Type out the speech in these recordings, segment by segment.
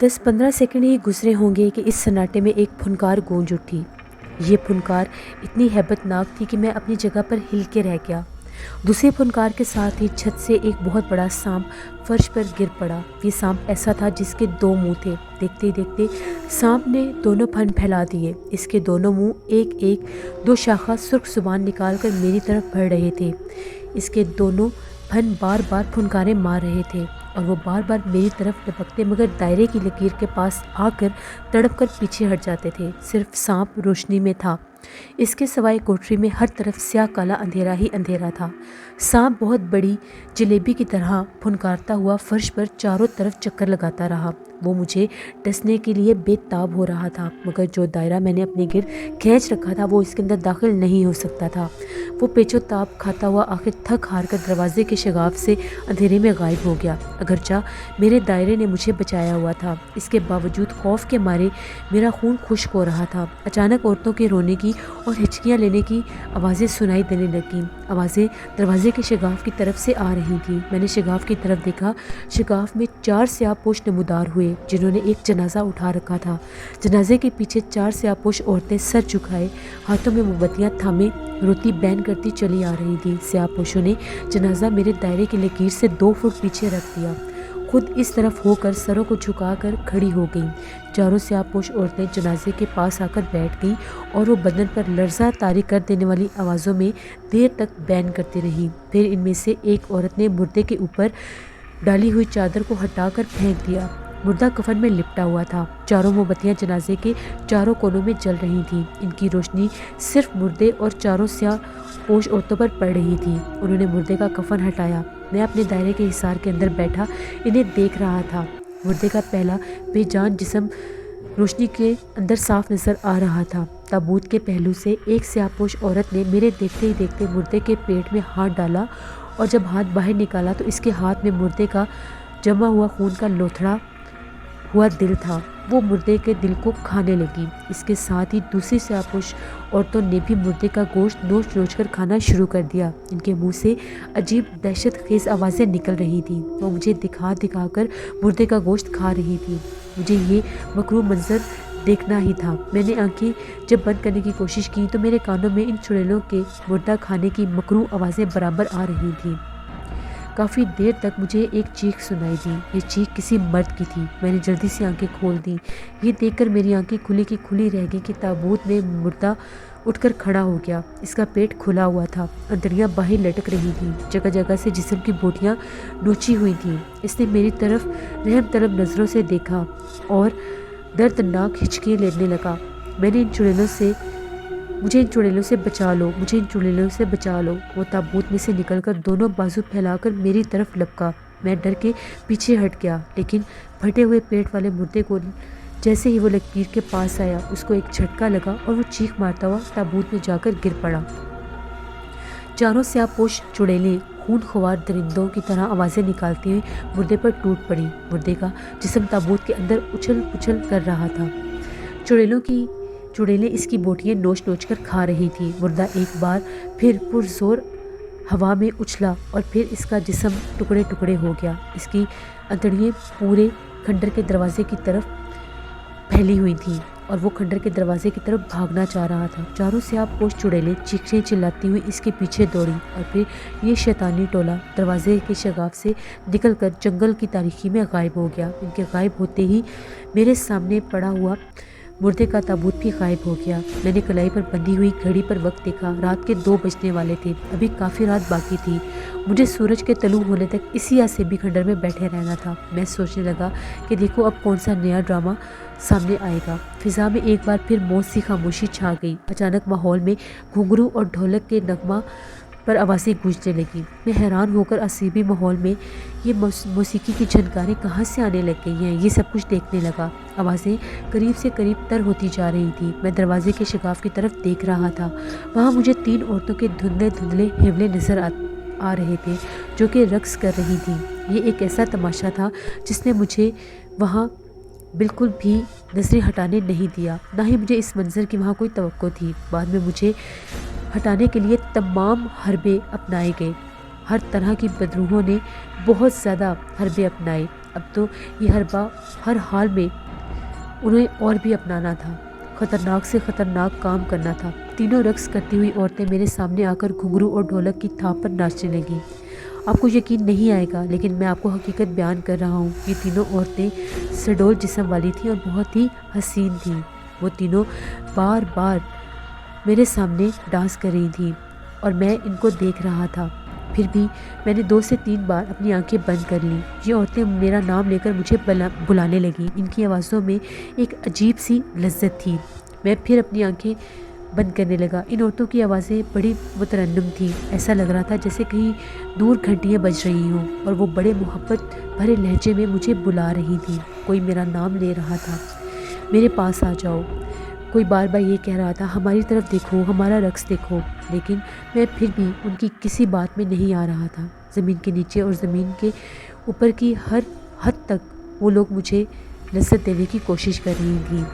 10-15 second ही गुजरे होंगे कि इस सन्नाटे में एक फुनकार गूंज उठी। ये फुनकार इतनी हैबतनाक थी कि मैं अपनी जगह पर हिल के रह गया। दूसरे फुनकार के साथ ही छत से एक बहुत बड़ा सांप फर्श पर गिर पड़ा। ये सांप ऐसा था जिसके 2 मुंह थे। देखते ही देखते सांप ने दोनों फन फैला दिए। इसके दोनों मुंह एक एक 2 शाखा सुर्ख जुबान निकाल कर मेरी तरफ बढ़ रहे थे। इसके दोनों फन बार बार फुनकारें मार रहे थे और वो बार बार मेरी तरफ लपकते, मगर दायरे की लकीर के पास आकर तड़प कर पीछे हट जाते थे। सिर्फ सांप रोशनी में था। इसके सिवाय कोठरी में हर तरफ स्याह काला अंधेरा ही अंधेरा था। सांप बहुत बड़ी जलेबी की तरह फुनकारता हुआ फर्श पर चारों तरफ चक्कर लगाता रहा। वो मुझे डसने के लिए बेताब हो रहा था, मगर जो दायरा मैंने अपने गिर खींच रखा था वो इसके अंदर दाखिल नहीं हो सकता था। वो पेचो ताप खाता हुआ आखिर थक हार कर दरवाजे के शगाफ से अंधेरे में गायब हो गया। अगरचा मेरे दायरे ने मुझे बचाया हुआ था, इसके बावजूद खौफ के मारे मेरा खून खुश्क हो रहा था। अचानक औरतों के रोने की और हिचकियाँ लेने की आवाज़ें सुनाई देने लगीं। आवाज़ें दरवाजे के शगाफ की तरफ से आ रही थीं। मैंने शगाफ की तरफ देखा। शगाफ में 4 स्याहपोश नमूदार हुए जिन्होंने एक जनाजा उठा रखा था। जनाजे के पीछे 4 स्याहपोश औरतें सर झुकाए हाथों में मोमबत्तियाँ थामे रोती बैन करती चली आ रही थी। स्याहपोशों ने जनाजा मेरे दायरे की लकीर से 2 फुट पीछे रख दिया। खुद इस तरफ होकर सरों को झुकाकर खड़ी हो गईं। चारों स्याहपोश औरतें जनाजे के पास आकर बैठ गईं और वो बदन पर लर्जा तारी कर देने वाली आवाज़ों में देर तक बैन करती रहीं। फिर इनमें से एक औरत ने मुर्दे के ऊपर डाली हुई चादर को हटाकर फेंक दिया। मुर्दा कफन में लिपटा हुआ था। चारों मोमबत्तियां जनाजे के चारों कोनों में जल रही थीं। इनकी रोशनी सिर्फ मुर्दे और चारों स्याहपोश औरतों पर पड़ रही थी। उन्होंने मुर्दे का कफन हटाया। मैं अपने दायरे के हिसार के अंदर बैठा इन्हें देख रहा था। मुर्दे का पहला बेजान जिस्म रोशनी के अंदर साफ नजर आ रहा था। ताबूत के पहलू से एक स्याहपोश औरत ने मेरे देखते ही देखते मुर्दे के पेट में हाथ डाला और जब हाथ बाहर निकाला तो इसके हाथ में मुर्दे का जमा हुआ खून का लोथड़ा हुआ दिल था। वो मुर्दे के दिल को खाने लगी। इसके साथ ही दूसरी स्याहपोश औरतों ने भी मुर्दे का गोश्त नोच नोच कर खाना शुरू कर दिया। इनके मुंह से अजीब दहशत खेज आवाज़ें निकल रही थीं। वो मुझे दिखा दिखा कर मुर्दे का गोश्त खा रही थी। मुझे ये मकरूह मंजर देखना ही था। मैंने आंखें जब बंद करने की कोशिश की तो मेरे कानों में इन चुड़ैलों के मुर्दा खाने की मकरूह आवाज़ें बराबर आ रही थीं। काफ़ी देर तक मुझे एक चीख सुनाई दी। ये चीख किसी मर्द की थी। मैंने जल्दी से आंखें खोल दी। ये देखकर मेरी आंखें खुली की खुली रह गई कि ताबूत में मुर्दा उठकर खड़ा हो गया। इसका पेट खुला हुआ था। अंतड़ियाँ बाहर लटक रही थीं। जगह जगह से जिस्म की बोटियाँ नोची हुई थीं। इसने मेरी तरफ रहम तलब नज़रों से देखा और दर्दनाक हिचकियाँ लेने लगा। मुझे इन चुड़ैलों से बचा लो, मुझे इन चुड़ैलों से बचा लो। वो ताबूत में से निकलकर दोनों बाजू फैलाकर मेरी तरफ लपका। मैं डर के पीछे हट गया, लेकिन फटे हुए पेट वाले मुर्दे को जैसे ही वो लकीर के पास आया उसको एक झटका लगा और वो चीख मारता हुआ ताबूत में जाकर गिर पड़ा। चारों स्याहपोश चुड़ैलें खूनख्वार दरिंदों की तरह आवाज़ें निकालती हुई मुर्दे पर टूट पड़ी। मुर्दे का जिस्म ताबूत के अंदर उछल पुछल कर रहा था। चुड़ैलें इसकी बोटियाँ नोच नोच कर खा रही थी। मुर्दा एक बार फिर पुरजोर हवा में उछला और फिर इसका जिस्म टुकड़े टुकड़े हो गया। इसकी अंतड़ियाँ पूरे खंडर के दरवाजे की तरफ फैली हुई थीं और वो खंडर के दरवाजे की तरफ भागना चाह रहा था। चारों स्याहपोश चुड़ैलें चीखें चिल्लाती हुई इसके पीछे दौड़ी और फिर ये शैतानी टोला दरवाजे के शगाफ से निकलकर जंगल की तारीकी में गायब हो गया। इनके गायब होते ही मेरे सामने पड़ा हुआ मुर्दे का ताबूत भी गायब हो गया। मैंने कलाई पर बंधी हुई घड़ी पर वक्त देखा। रात के 2 बजने वाले थे। अभी काफ़ी रात बाकी थी। मुझे सूरज के तलू होने तक इसी आसेबी खंडर में बैठे रहना था। मैं सोचने लगा कि देखो अब कौन सा नया ड्रामा सामने आएगा। फिजा में एक बार फिर मौत सी खामोशी छा गई। अचानक माहौल में घुंघरू और ढोलक के नगमा पर आवाज़ें गूंजने लगी। मैं हैरान होकर असीबी माहौल में ये मौसीकी की झनकारें कहाँ से आने लग गई हैं, ये सब कुछ देखने लगा। आवाज़ें करीब से करीब तर होती जा रही थी। मैं दरवाजे के शिगाफ की तरफ देख रहा था। वहाँ मुझे 3 औरतों के धुंधले धुंधले हिवले नज़र आ रहे थे जो कि रक्स कर रही थीं। ये एक ऐसा तमाशा था जिसने मुझे वहाँ बिल्कुल भी नजरें हटाने नहीं दिया। ना ही मुझे इस मंजर की वहाँ कोई तवक्को थी। बाद में मुझे हटाने के लिए तमाम हरबे अपनाए गए। हर तरह की बदरूहों ने बहुत ज़्यादा हरबे अपनाए। अब तो ये हरबा हर हाल में उन्हें और भी अपनाना था, खतरनाक से खतरनाक काम करना था। तीनों रक्स करती हुई औरतें मेरे सामने आकर घुंघरू और ढोलक की थाप पर नाचने लगीं। आपको यकीन नहीं आएगा, लेकिन मैं आपको हकीकत बयान कर रहा हूँ। ये तीनों औरतें सडोल जिस्म वाली थीं और बहुत ही हसीन थीं। वो तीनों बार बार मेरे सामने डांस कर रही थीं और मैं इनको देख रहा था। फिर भी मैंने 2 से 3 बार अपनी आंखें बंद कर लीं। ये औरतें मेरा नाम लेकर मुझे बुलाने लगीं। इनकी आवाज़ों में एक अजीब सी लज्जत थी। मैं फिर अपनी आंखें बंद करने लगा। इन औरतों की आवाज़ें बड़ी मुतरन्नुम थीं। ऐसा लग रहा था जैसे कहीं दूर घंटियाँ बज रही हों और वो बड़े मोहब्बत भरे लहजे में मुझे बुला रही थीं। कोई मेरा नाम ले रहा था, मेरे पास आ जाओ। कोई बार बार ये कह रहा था, हमारी तरफ देखो, हमारा रक्स देखो। लेकिन मैं फिर भी उनकी किसी बात में नहीं आ रहा था। ज़मीन के नीचे और ज़मीन के ऊपर की हर हद तक वो लोग मुझे लज्जत देने की कोशिश कर रही थी।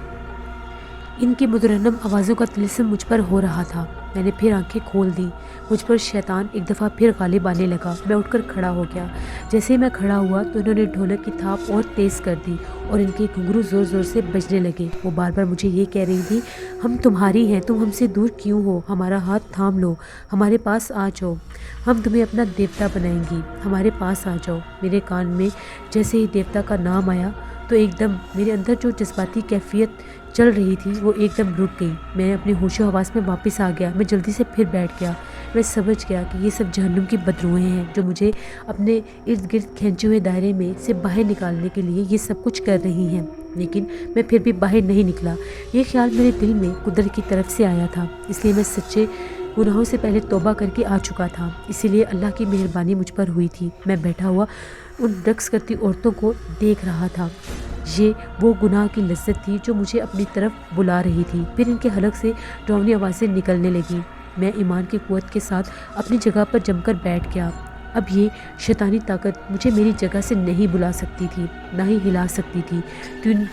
इनकी मुतरन्नम आवाज़ों का तिलिस्म मुझ पर हो रहा था। मैंने फिर आंखें खोल दी। मुझ पर शैतान एक दफ़ा फिर गालिब आने लगा। मैं उठकर खड़ा हो गया। जैसे ही मैं खड़ा हुआ तो इन्होंने ढोलक की थाप और तेज़ कर दी और इनके घुंघरू ज़ोर ज़ोर से बजने लगे। वो बार बार मुझे ये कह रही थी, हम तुम्हारी हैं, तुम हमसे दूर क्यों हो? हमारा हाथ थाम लो, हमारे पास आ जाओ, हम तुम्हें अपना देवता बनाएंगी, हमारे पास आ जाओ। मेरे कान में जैसे ही देवता का नाम आया तो एकदम मेरे अंदर जो जज्बाती कैफियत चल रही थी वो एकदम रुक गई। मैं अपने होशो हवास में वापस आ गया। मैं जल्दी से फिर बैठ गया। मैं समझ गया कि ये सब जहन्नुम की बदरूहें हैं जो मुझे अपने इर्द गिर्द खींचे हुए दायरे में से बाहर निकालने के लिए ये सब कुछ कर रही हैं। लेकिन मैं फिर भी बाहर नहीं निकला। ये ख्याल मेरे दिल में कुदरत की तरफ से आया था, इसलिए मैं सच्चे गुनाहों से पहले तौबा करके आ चुका था। इसीलिए अल्लाह की मेहरबानी मुझ पर हुई थी। मैं बैठा हुआ उन रक्स करती औरतों को देख रहा था। ये वो गुनाह की लज्जत थी जो मुझे अपनी तरफ बुला रही थी। फिर इनके हलक से डरावनी आवाज़ें निकलने लगी। मैं ईमान की क़ुव्वत के साथ अपनी जगह पर जमकर बैठ गया। अब ये शैतानी ताकत मुझे मेरी जगह से नहीं बुला सकती थी, ना ही हिला सकती थी।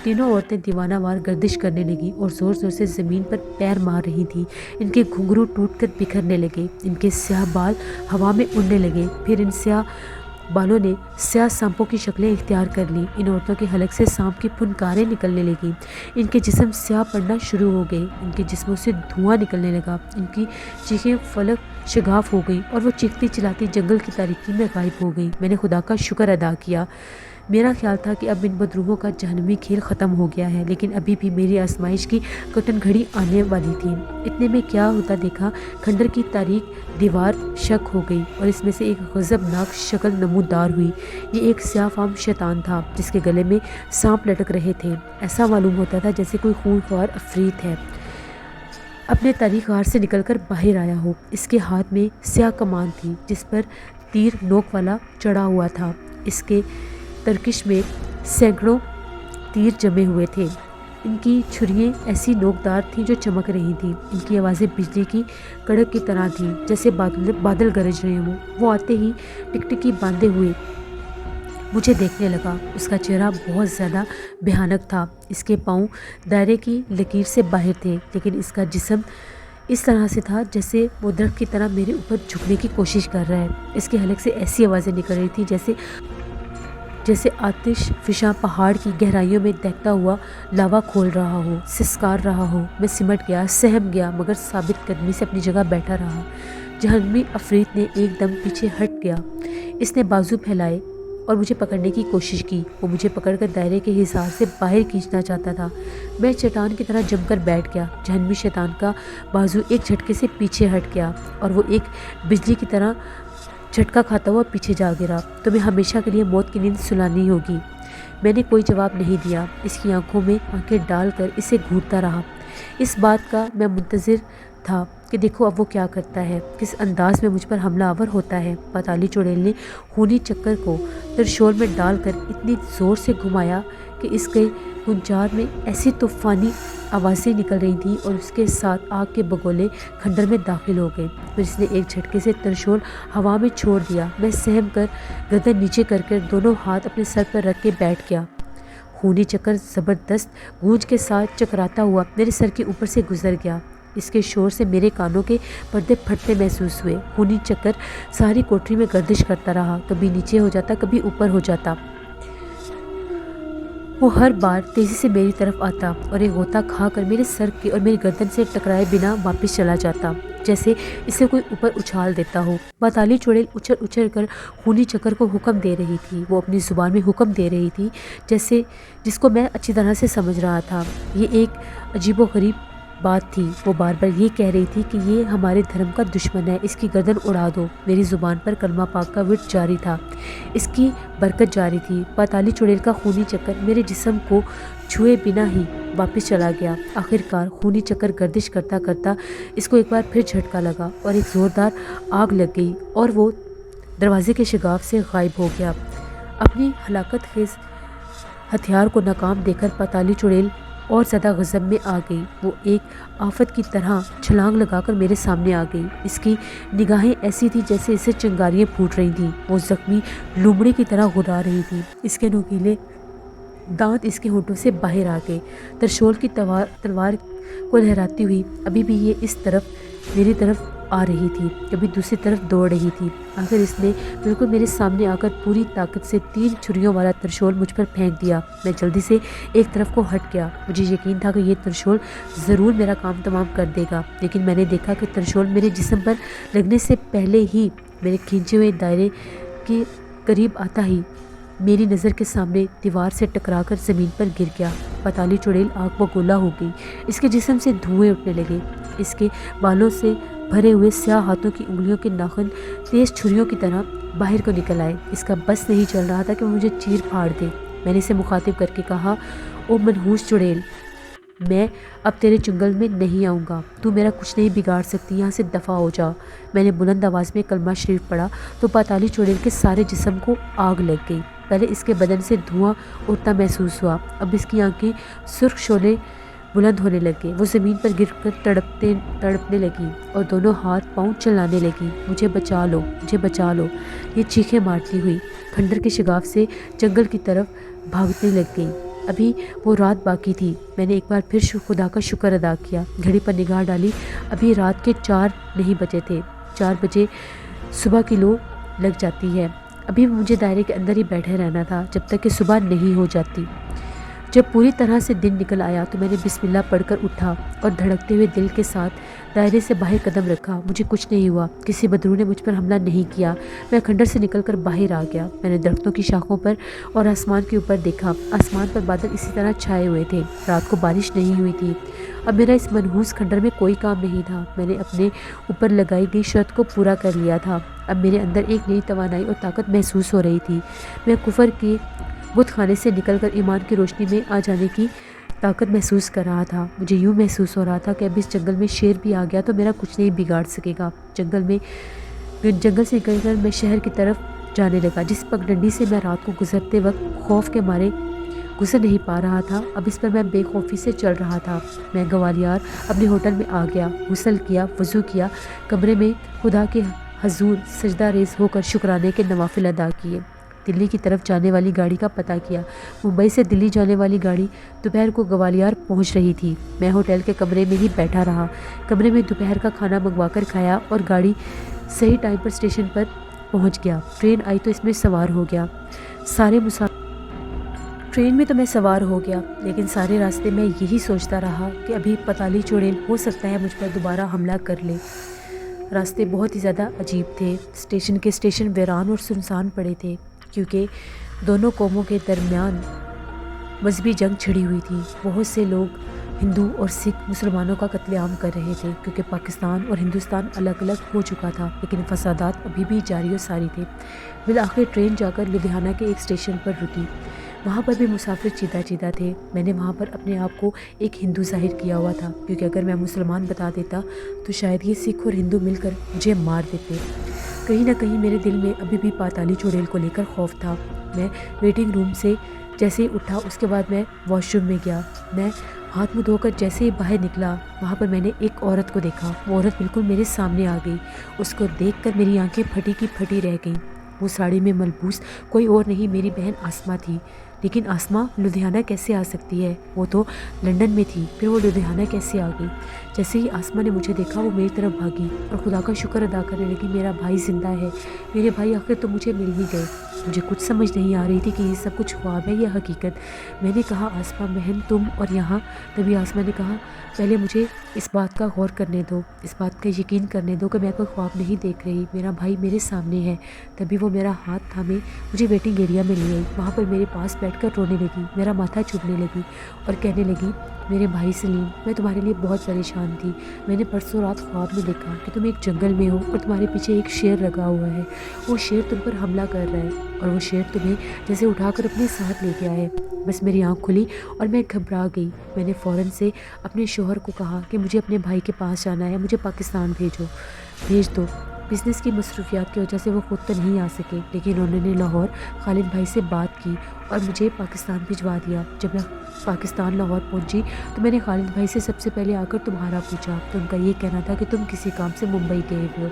तीनों औरतें दीवानावार गर्दिश करने लगी और ज़ोर ज़ोर से ज़मीन पर पैर मार रही थीं। इनके घुंघरू टूटकर बिखरने लगे, इनके स्याह बाल हवा में उड़ने लगे। फिर इन स्याह बालों ने स्याह सांपों की शक्लें इख्तियार कर ली। इन औरतों के हलक से सांप की फुनकारें निकलने लगी। इनके जिस्म स्याह पड़ना शुरू हो गए। इनके जिस्मों से धुआं निकलने लगा। इनकी चीखें फलक शगाफ हो गई और वो चीखती चिल्लाती जंगल की तारीकी में गायब हो गई। मैंने खुदा का शुक्र अदा किया। मेरा ख्याल था कि अब इन बदरूहों का जहन्नमी खेल ख़त्म हो गया है, लेकिन अभी भी मेरी आजमाइश की कटन घड़ी आने वाली थी। इतने में क्या होता देखा, खंडर की तारीक दीवार शक हो गई और इसमें से एक गज़बनाक शक्ल नमूदार हुई। ये एक स्याह-फाम शैतान था जिसके गले में सांप लटक रहे थे। ऐसा मालूम होता था जैसे कोई खूंखार अफरीत है अपने तारीख गार से निकलकर बाहर आया हो। इसके हाथ में स्याह कमान थी जिस पर तीर नोक वाला चढ़ा हुआ था। इसके तरकिश में सैकड़ों तीर जमे हुए थे। इनकी छुरियाँ ऐसी नोकदार थीं जो चमक रही थीं। इनकी आवाज़ें बिजली की कड़क की तरह थीं, जैसे बादल गरज रहे हों। वो आते ही टिकटिकी बांधे हुए मुझे देखने लगा। उसका चेहरा बहुत ज़्यादा भयानक था। इसके पाँव दायरे की लकीर से बाहर थे, लेकिन इसका जिस्म इस तरह से था जैसे वो दरख्त की तरह मेरे ऊपर झुकने की कोशिश कर रहा है। इसके हलक से ऐसी आवाज़ें निकल रही थी जैसे आतिश फिशा पहाड़ की गहराइयों में दहकता हुआ लावा खोल रहा हो, सिसकार रहा हो। मैं सिमट गया, सहम गया, मगर साबित कदमी से अपनी जगह बैठा रहा। जहन्नमी अफरीत ने एकदम पीछे हट गया। इसने बाजू फैलाए और मुझे पकड़ने की कोशिश की। वो मुझे पकड़कर दायरे के हिसाब से बाहर खींचना चाहता था। मैं चट्टान की तरह जमकर बैठ गया। जहन्नमी शैतान का बाजू एक झटके से पीछे हट गया और वो एक बिजली की तरह झटका खाता हुआ पीछे जा गिरा। तुम्हें हमेशा के लिए मौत की नींद सुलानी होगी। मैंने कोई जवाब नहीं दिया। इसकी आंखों में आंखें डालकर इसे घूरता रहा। इस बात का मैं मुंतज़िर था कि देखो अब वो क्या करता है, किस अंदाज में मुझ पर हमलावर होता है। पाताली चुड़ैल ने खूनी चक्कर को त्रिशूल में डालकर इतनी ज़ोर से घुमाया कि इसके गुंजार में ऐसी तूफ़ानी आवाज़ें निकल रही थीं और उसके साथ आग के बगोले खंडर में दाखिल हो गए। फिर इसने एक झटके से त्रिशूल हवा में छोड़ दिया। मैं सहम कर गर्दन नीचे करके दोनों हाथ अपने सर पर रख के बैठ गया। खूनी चक्कर ज़बरदस्त गूंज के साथ चकराता हुआ मेरे सर के ऊपर से गुजर गया। اس کے شور سے میرے کانوں کے پردے پھٹتے محسوس ہوئے۔ خونی چکر ساری کوٹری میں گردش کرتا رہا، کبھی نیچے ہو جاتا، کبھی اوپر ہو جاتا۔ وہ ہر بار تیزی سے میری طرف آتا اور ایک غوطہ کھا کر میرے سر کی اور میری گردن سے ٹکرائے بنا واپس چلا جاتا، جیسے اسے کوئی اوپر اچھال دیتا ہو۔ پاتالی چڑیل اچھل اچھل کر خونی چکر کو حکم دے رہی تھی۔ وہ اپنی زبان میں حکم دے رہی تھی جس کو میں اچھی طرح سے سمجھ رہا تھا۔ یہ ایک عجیب و غریب بات تھی۔ وہ بار بار یہ کہہ رہی تھی کہ یہ ہمارے دھرم کا دشمن ہے، اس کی گردن اڑا دو۔ میری زبان پر کلمہ پاک کا ورد جاری تھا، اس کی برکت جاری تھی۔ پاتالی چڑیل کا خونی چکر میرے جسم کو چھوئے بنا ہی واپس چلا گیا۔ آخرکار خونی چکر گردش کرتا کرتا اس کو ایک بار پھر جھٹکا لگا اور ایک زوردار آگ لگ گئی اور وہ دروازے کے شگاف سے غائب ہو گیا۔ اپنی ہلاکت خیز ہتھیار کو ناکام دیکھ کر پاتالی چڑیل اور زیادہ غضب میں آ گئی۔ وہ ایک آفت کی طرح چھلانگ لگا کر میرے سامنے آ گئی۔ اس کی نگاہیں ایسی تھی جیسے اسے چنگاریاں پھوٹ رہی تھیں۔ وہ زخمی لومڑی کی طرح گھرا رہی تھی۔ اس کے نوکیلے دانت اس کے ہونٹوں سے باہر آ گئے۔ ترشول کی تلوار کو لہراتی ہوئی ابھی بھی یہ اس طرف میری طرف آ رہی تھی، کبھی دوسری طرف دوڑ رہی تھی۔ آخر اس نے بالکل میرے سامنے آ کر پوری طاقت سے 3 چھریوں والا ترشول مجھ پر پھینک دیا۔ میں جلدی سے ایک طرف کو ہٹ گیا۔ مجھے یقین تھا کہ یہ ترشول ضرور میرا کام تمام کر دے گا، لیکن میں نے دیکھا کہ ترشول میرے جسم پر لگنے سے پہلے ہی میرے کھینچے ہوئے دائرے کے قریب آتا ہی میری نظر کے سامنے دیوار سے ٹکرا کر زمین پر گر گیا۔ پاتالی چڑیل آگ بگولا ہو گئی۔ اس کے جسم سے دھوئیں اٹھنے لگے۔ اس کے بالوں سے بھرے ہوئے سیاہ ہاتھوں کی انگلیوں کے ناخن تیز چھریوں کی طرح باہر کو نکل آئے۔ اس کا بس نہیں چل رہا تھا کہ وہ مجھے چیر پھاڑ دے۔ میں نے اسے مخاطب کر کے کہا، او منحوس چڑیل، میں اب تیرے چنگل میں نہیں آؤں گا۔ تو میرا کچھ نہیں بگاڑ سکتی، یہاں سے دفع ہو جا۔ میں نے بلند آواز میں کلمہ شریف پڑھا تو پاتالی چڑیل کے سارے جسم کو آگ لگ گئی۔ پہلے اس کے بدن سے دھواں اڑتا محسوس ہوا، اب اس کی آنکھیں سرخ شعلے بلند ہونے لگے۔ وہ زمین پر گر کر تڑپنے لگی اور دونوں ہاتھ پاؤں چلانے لگی۔ مجھے بچا لو، مجھے بچا لو، یہ چیخیں مارتی ہوئی کھنڈر کے شگاف سے جنگل کی طرف بھاگنے لگ گئی۔ ابھی وہ رات باقی تھی۔ میں نے ایک بار پھر خدا کا شکر ادا کیا، گھڑی پر نگاہ ڈالی، ابھی رات کے 4 نہیں بجے تھے۔ 4 بجے صبح کی لو لگ جاتی ہے۔ ابھی مجھے دائرے کے اندر ہی بیٹھے رہنا تھا جب تک کہ صبح نہیں ہو جاتی۔ جب پوری طرح سے دن نکل آیا تو میں نے بسم اللہ پڑھ کر اٹھا اور دھڑکتے ہوئے دل کے ساتھ دائرے سے باہر قدم رکھا۔ مجھے کچھ نہیں ہوا، کسی بدرو نے مجھ پر حملہ نہیں کیا۔ میں کھنڈر سے نکل کر باہر آ گیا۔ میں نے درختوں کی شاخوں پر اور آسمان کے اوپر دیکھا۔ آسمان پر بادل اسی طرح چھائے ہوئے تھے۔ رات کو بارش نہیں ہوئی تھی۔ اب میرا اس منحوس کھنڈر میں کوئی کام نہیں تھا۔ میں نے اپنے اوپر لگائی گئی شرط کو پورا کر لیا تھا۔ اب میرے اندر ایک نئی توانائی اور طاقت محسوس ہو رہی تھی۔ میں کفر کے بت خانے سے نکل کر ایمان کی روشنی میں آ جانے کی طاقت محسوس کر رہا تھا۔ مجھے یوں محسوس ہو رہا تھا کہ اب اس جنگل میں شیر بھی آ گیا تو میرا کچھ نہیں بگاڑ سکے گا۔ جنگل سے نکل کر میں شہر کی طرف جانے لگا، جس پگڈنڈی سے میں رات کو گزرتے وقت خوف کے مارے گزر نہیں پا رہا تھا، اب اس پر میں بے خوفی سے چل رہا تھا۔ میں گوالیار اپنے ہوٹل میں آ گیا، غسل کیا، وضو کیا، کمرے میں خدا کے حضور سجدہ ریز ہو کر شکرانے کے نوافل ادا کیے۔ دلی کی طرف جانے والی گاڑی کا پتہ کیا۔ ممبئی سے دلی جانے والی گاڑی دوپہر کو گوالیار پہنچ رہی تھی۔ میں ہوٹل کے کمرے میں ہی بیٹھا رہا، کمرے میں دوپہر کا کھانا منگوا کر کھایا اور گاڑی صحیح ٹائم پر اسٹیشن پر پہنچ گیا۔ ٹرین آئی تو اس میں سوار ہو گیا۔ ٹرین میں تو میں سوار ہو گیا، لیکن سارے راستے میں یہی سوچتا رہا کہ ابھی پاتالی چڑیل ہو سکتا ہے مجھ پر دوبارہ حملہ کر لے۔ راستے بہت ہی زیادہ عجیب تھے۔ اسٹیشن ویران اور سنسان پڑے تھے، کیونکہ دونوں قوموں کے درمیان مذہبی جنگ چھڑی ہوئی تھی۔ بہت سے لوگ ہندو اور سکھ مسلمانوں کا قتل عام کر رہے تھے، کیونکہ پاکستان اور ہندوستان الگ الگ ہو چکا تھا، لیکن فسادات ابھی بھی جاری و ساری تھے۔ بالآخر ٹرین جا کر لدھیانہ کے ایک اسٹیشن پر رکی۔ وہاں پر بھی مسافر چیدہ چیدہ تھے۔ میں نے وہاں پر اپنے آپ کو ایک ہندو ظاہر کیا ہوا تھا، کیونکہ اگر میں مسلمان بتا دیتا تو شاید یہ سکھ اور ہندو مل کر مجھے مار دیتے۔ کہیں نہ کہیں میرے دل میں ابھی بھی پاتالی چڑیل کو لے کر خوف تھا۔ میں ویٹنگ روم سے جیسے ہی اٹھا اس کے بعد میں واش روم میں گیا۔ میں ہاتھ منہ دھو کر جیسے ہی باہر نکلا، وہاں پر میں نے ایک عورت کو دیکھا۔ وہ عورت بالکل میرے سامنے آ گئی۔ اس کو دیکھ کر میری آنکھیں پھٹی کی پھٹی رہ گئیں۔ وہ ساڑی میں ملبوس کوئی اور نہیں، میری بہن آسمہ تھی۔ लेकिन आसमा लुधियाना कैसे आ सकती है? वो तो लंदन में थी, फिर वो लुधियाना कैसे आ गई? जैसे ही आसमा ने मुझे देखा वो मेरी तरफ भागी और खुदा का शुक्र अदा करने लगी, मेरा भाई ज़िंदा है, मेरे भाई आखिर तो मुझे मिल ही गए। मुझे कुछ समझ नहीं आ रही थी कि ये सब कुछ ख्वाब है या हकीकत। मैंने कहा, आसमा बहन तुम और यहाँ? तभी आसमा ने कहा, पहले मुझे इस बात का गौर करने दो, इस बात का यकीन करने दो कि मैं कोई ख्वाब नहीं देख रही, मेरा भाई मेरे सामने है। तभी वो मेरा हाथ थामे मुझे वेटिंग एरिया में ले आई। वहाँ पर मेरे पास बैठकर रोने लगी, मेरा माथा चुभने लगी और कहने लगी, मेरे भाई सलीम, मैं तुम्हारे लिए बहुत परेशान थी। मैंने परसों रात ख्वाब में देखा कि तुम एक जंगल में हो और तुम्हारे पीछे एक शेर लगा हुआ है। वो शेर तुम पर हमला कर रहा है और वो शेर तुम्हें जैसे उठाकर अपने साथ ले गया है। बस मेरी आँख खुली और मैं घबरा गई। मैंने फ़ौरन से अपने शोहर को कहा कि मुझे अपने भाई के पास जाना है, मुझे पाकिस्तान भेज दो। बिज़नेस की मसरूफियात की वजह से वो खुद तो नहीं आ सके, लेकिन उन्होंने लाहौर खालिद भाई से बात की और मुझे पाकिस्तान भिजवा दिया। जब मैं पाकिस्तान लाहौर पहुंची तो मैंने खालिद भाई से सबसे पहले आकर तुम्हारा पूछा, तो उनका ये कहना था कि तुम किसी काम से मुंबई गए हुए हो।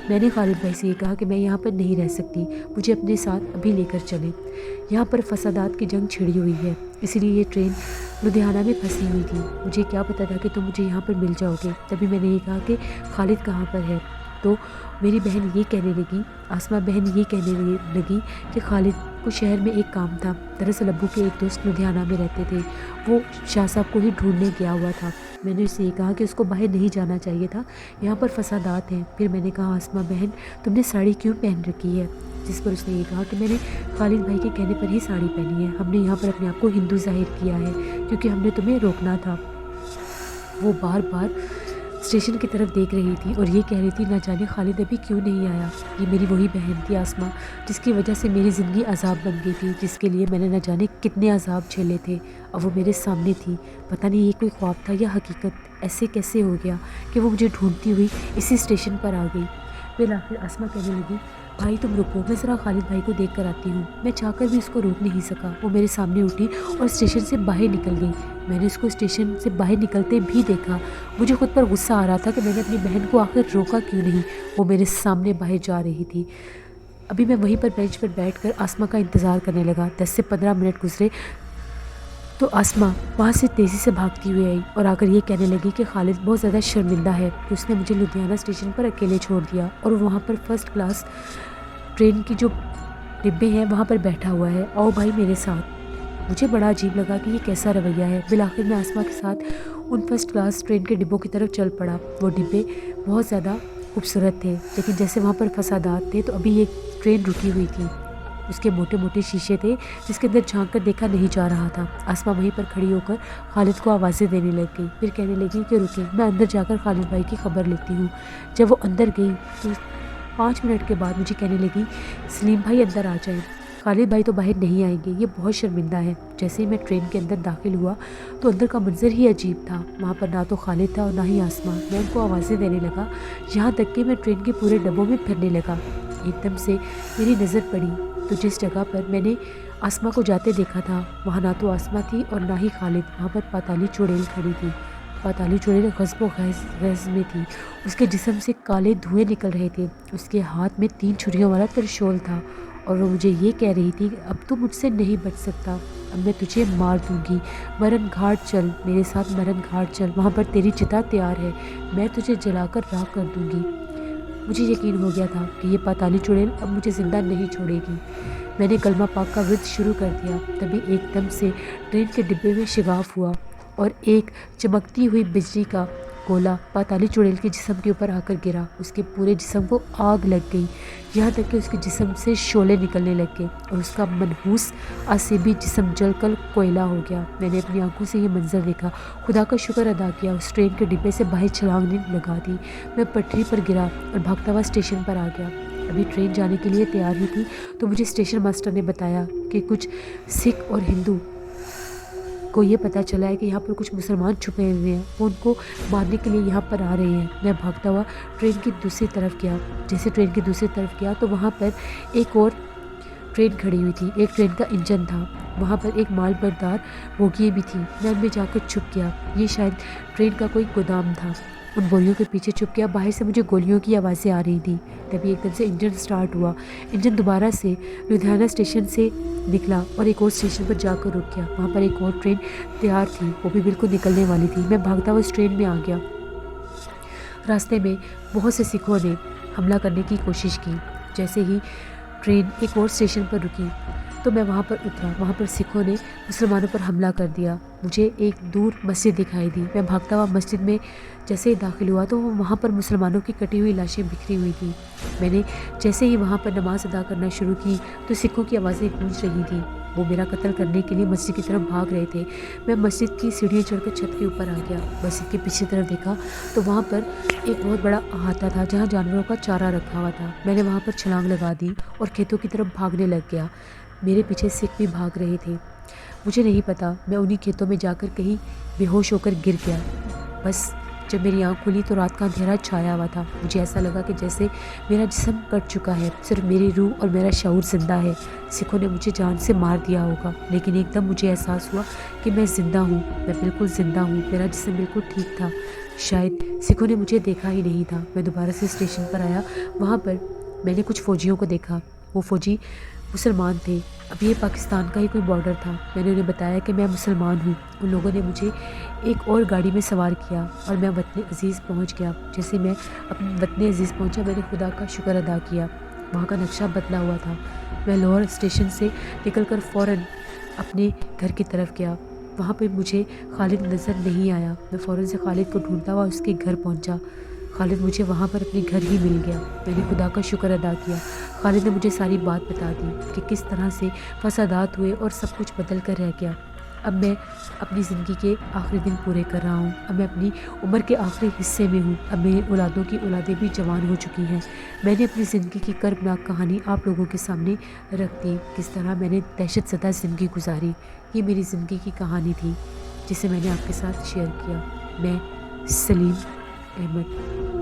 मैंने खालिद भाई से ये कहा कि मैं यहाँ पर नहीं रह सकती, मुझे अपने साथ अभी लेकर चलें। यहाँ पर फसादात की जंग छिड़ी हुई है, इसीलिए ये ट्रेन लुधियाना में फंसी हुई थी। मुझे क्या पता था कि तुम मुझे यहाँ पर मिल जाओगे। तभी मैंने ये कहा कि खालिद कहाँ पर है, तो मेरी बहन ये कहने लगी, आसमा बहन ये कहने लगी कि खालिद को शहर में एक काम था। दरअसल अब्बू के एक दोस्त लुधियाना में रहते थे, वो शाह साहब को ही ढूंढने गया हुआ था। मैंने उससे ये कहा कि उसको बाहर नहीं जाना चाहिए था, यहाँ पर फसादात हैं। फिर मैंने कहा, आसमा बहन तुमने साड़ी क्यों पहन रखी है? जिस पर उसने ये कहा कि मैंने खालिद भाई के कहने पर ही साड़ी पहनी है, हमने यहाँ पर अपने आप को हिंदू जाहिर किया है क्योंकि हमने तुम्हें रोकना था। वो बार बार स्टेशन की तरफ देख रही थी और ये कह रही थी, ना जाने खालिद अभी क्यों नहीं आया। ये मेरी वही बहन थी आसमा, जिसकी वजह से मेरी ज़िंदगी अजाब बन गई थी, जिसके लिए मैंने न जाने कितने अजाब झेले थे। अब वो मेरे सामने थी। पता नहीं ये कोई ख्वाब था या हकीकत, ऐसे कैसे हो गया कि वो मुझे ढूंढती हुई इसी स्टेशन पर आ गई। फिर आखिर आसमा कहने लगी, भाई तुम रुको, मैं ज़रा खालिद भाई को देख कर आती हूँ। मैं चाहकर भी उसको रोक नहीं सका। वो मेरे सामने उठी और स्टेशन से बाहर निकल गई। मैंने उसको स्टेशन से बाहर निकलते भी देखा। मुझे खुद पर गुस्सा आ रहा था कि मैंने अपनी बहन को आखिर रोका क्यों नहीं। वो मेरे सामने बाहर जा रही थी। अभी मैं वहीं पर बेंच पर बैठकर आसमा का इंतज़ार करने लगा। 10 से 15 मिनट गुजरे तो आसमा वहाँ से तेज़ी से भागती हुई आई और आकर ये कहने लगी कि खालिद बहुत ज़्यादा शर्मिंदा है कि उसने मुझे लुधियाना स्टेशन पर अकेले छोड़ दिया और वहाँ पर फर्स्ट क्लास ट्रेन की जो डिब्बे हैं वहाँ पर बैठा हुआ है, आओ भाई मेरे साथ। मुझे बड़ा अजीब लगा कि ये कैसा रवैया है। बिलाखिर मैं आसमा के साथ उन फर्स्ट क्लास ट्रेन के डिब्बों की तरफ चल पड़ा। वो डिब्बे बहुत ज़्यादा खूबसूरत थे, लेकिन जैसे वहाँ पर फसादात थे तो अभी ये ट्रेन रुकी हुई थी। उसके मोटे मोटे शीशे थे जिसके अंदर झांक कर देखा नहीं जा रहा था। आसमा वहीं पर खड़ी होकर खालिद को आवाज़ें देने लग गई। फिर कहने लगी कि रुके, मैं अंदर जाकर खालिद भाई की खबर लेती हूँ। जब वो अंदर गई तो 5 मिनट के बाद मुझे कहने लगी, सलीम भाई अंदर आ जाए, खालिद भाई तो बाहर नहीं आएंगे, ये बहुत शर्मिंदा है। जैसे ही मैं ट्रेन के अंदर दाखिल हुआ तो अंदर का मंजर ही अजीब था। वहाँ पर ना तो खालिद था और ना ही आसमा। मैं उनको आवाज़ें देने लगा, यहाँ तक कि मैं ट्रेन के पूरे डब्बों में फिरने लगा। एकदम से मेरी नज़र पड़ी तो जिस जगह पर मैंने आसमा को जाते देखा था वहाँ ना तो आसमा थी और ना ही खालिद। वहाँ पर पाताली चुड़ैल खड़ी थी। पाताली चुड़ैल गज़ब गैज़ में थी। उसके जिस्म से काले धुएं निकल रहे थे। उसके हाथ में 3 छुरियों वाला त्रिशूल था और वो मुझे ये कह रही थी, अब तू मुझसे नहीं बच सकता, अब मैं तुझे मार दूंगी। मरण घाट चल, मेरे साथ मरण घाट चल, वहाँ पर तेरी चिता तैयार है, मैं तुझे जलाकर राख कर दूंगी। मुझे यकीन हो गया था कि ये पाताली चुड़ैल अब मुझे ज़िंदा नहीं छोड़ेगी। मैंने कलमा पाक का विर्द शुरू कर दिया। तभी एकदम से ट्रेन के डिब्बे में शिगाफ हुआ और एक चमकती हुई बिजली का गोला पाताली चुड़ैल के जिस्म के ऊपर आकर गिरा। उसके पूरे जिस्म को आग लग गई, यहाँ तक कि उसके जिस्म से शोले निकलने लग गए और उसका मनहूस आसिबी जिस्म जलकर कोयला हो गया। मैंने अपनी आंखों से ये मंजर देखा, खुदा का शुक्र अदा किया। उस ट्रेन के डिब्बे से बाहर छलांग लगा दी। मैं पटरी पर गिरा और भागता हुआ स्टेशन पर आ गया। अभी ट्रेन जाने के लिए तैयार ही थी तो मुझे स्टेशन मास्टर ने बताया कि कुछ सिख और हिंदू को ये पता चला है कि यहाँ पर कुछ मुसलमान छुपे हुए हैं, वो उनको मारने के लिए यहाँ पर आ रहे हैं। मैं भागता हुआ ट्रेन की दूसरी तरफ गया। जैसे ट्रेन की दूसरी तरफ गया तो वहाँ पर एक और ट्रेन खड़ी हुई थी। एक ट्रेन का इंजन था, वहाँ पर एक माल बरदार बोगियाँ भी थी। मैं उनमें जाकर छुप गया। ये शायद ट्रेन का कोई गोदाम था। उन बोरियों के पीछे छुप गया। बाहर से मुझे गोलियों की आवाज़ें आ रही थी। तभी एकदम से इंजन स्टार्ट हुआ। इंजन दोबारा से लुधियाना स्टेशन से निकला और एक और स्टेशन पर जाकर रुक गया। वहाँ पर एक और ट्रेन तैयार थी, वो भी बिल्कुल निकलने वाली थी। मैं भागता हुआ उस ट्रेन में आ गया। रास्ते में बहुत से सिखों ने हमला करने की कोशिश की। जैसे ही ट्रेन एक और स्टेशन पर रुकी तो मैं वहाँ पर उतरा। वहाँ पर सिखों ने मुसलमानों पर हमला कर दिया। मुझे एक दूर मस्जिद दिखाई दी। मैं भागता हुआ मस्जिद में जैसे ही दाखिल हुआ तो वहाँ पर मुसलमानों की कटी हुई लाशें बिखरी हुई थी। मैंने जैसे ही वहाँ पर नमाज़ अदा करना शुरू की तो सिखों की आवाज़ें गूंज रही थी। वो मेरा कत्ल करने के लिए मस्जिद की तरफ भाग रहे थे। मैं मस्जिद की सीढ़ियाँ चढ़कर छत के ऊपर आ गया। मस्जिद के पीछे तरफ देखा तो वहाँ पर एक बहुत बड़ा अहाता था जहाँ जानवरों का चारा रखा हुआ था। मैंने वहाँ पर छलांग लगा दी और खेतों की तरफ भागने लग गया। मेरे पीछे सिख भी भाग रहे थे। मुझे नहीं पता, मैं उन्हीं खेतों में जाकर कहीं बेहोश होकर गिर गया। बस जब मेरी आँख खुली तो रात का अंधेरा छाया हुआ था। मुझे ऐसा लगा कि जैसे मेरा जिस्म कट चुका है, सिर्फ मेरी रूह और मेरा शऊर ज़िंदा है। सिखों ने मुझे जान से मार दिया होगा, लेकिन एकदम मुझे एहसास हुआ कि मैं ज़िंदा हूँ, मैं बिल्कुल ज़िंदा हूँ। मेरा जिस्म बिल्कुल ठीक था। शायद सिखों ने मुझे देखा ही नहीं था। मैं दोबारा से स्टेशन पर आया। वहाँ पर मैंने कुछ फ़ौजियों को देखा। वो फ़ौजी मुसलमान थे। अब ये पाकिस्तान का ही कोई बॉर्डर था। मैंने उन्हें बताया कि मैं मुसलमान हूँ। उन लोगों ने मुझे एक और गाड़ी में सवार किया और मैं वतन अज़ीज़ पहुँच गया। जैसे मैं अपने वतन अज़ीज़ पहुँचा, मैंने खुदा का शुक्र अदा किया। वहाँ का नक्शा बदला हुआ था। मैं लाहौर स्टेशन से निकलकर फ़ौरन अपने घर की तरफ गया। वहाँ पर मुझे खालिद नज़र नहीं आया। मैं फ़ौरन से खालिद को ढूंढता हुआ उसके घर पहुँचा। खालिद मुझे वहाँ पर अपने घर ही मिल गया। मैंने खुदा का शुक्र अदा किया। खालिद ने मुझे सारी बात बता दी कि किस तरह से फसादात हुए और सब कुछ बदल कर रह गया। अब मैं अपनी ज़िंदगी के आखिरी दिन पूरे कर रहा हूँ। अब मैं अपनी उम्र के आखिरी हिस्से में हूँ। अब मेरी औलादों की औलादें भी जवान हो चुकी हैं। मैंने अपनी ज़िंदगी की कर्बनाक कहानी आप लोगों के सामने रख दी। किस तरह मैंने दहशत ज़दा ज़िंदगी गुजारी, ये मेरी ज़िंदगी की कहानी थी जिसे मैंने आपके साथ शेयर किया। मैं सलीम अहमद।